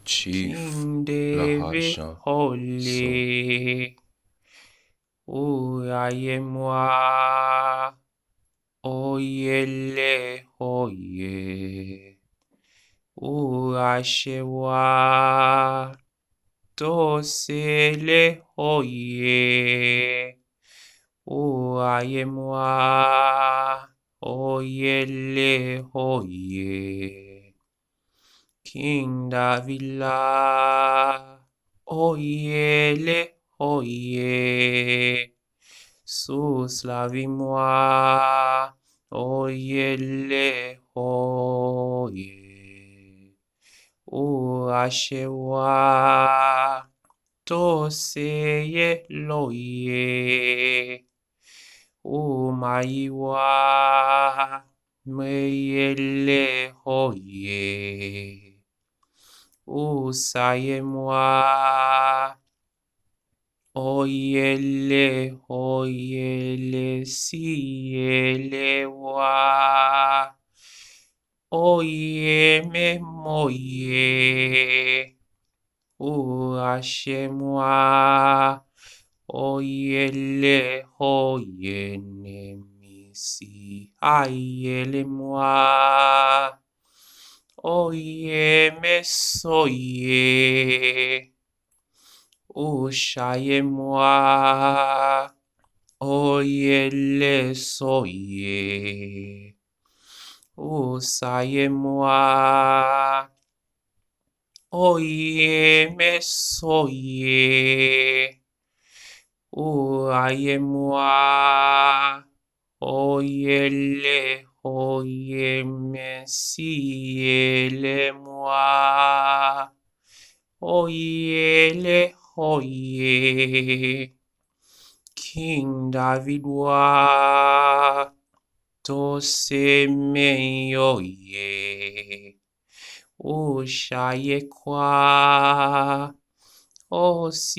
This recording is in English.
Chief King David Lahasha Holy. Uyayemwa Oyele Oye. Uashewa Tosele Oye. Uyayemwa Oyele Oye. King Davila Oyele Oye. Suslavimwa Oyele Oye. Uashewa Toseye Loye. Umaiwa Meyele Oye. Usayemwa Oyele siyelewa Oye memoye Uashemwa Oyele Oye nemisi Ayelemwa Oye mesoye Ushayemwa Oyele soye Usayemwa Oye mesoye Uayemwa Oyele Oye mesielemwa Oyele Oye. King David wa Tosemeyoye. Ushayekwa Osiedose.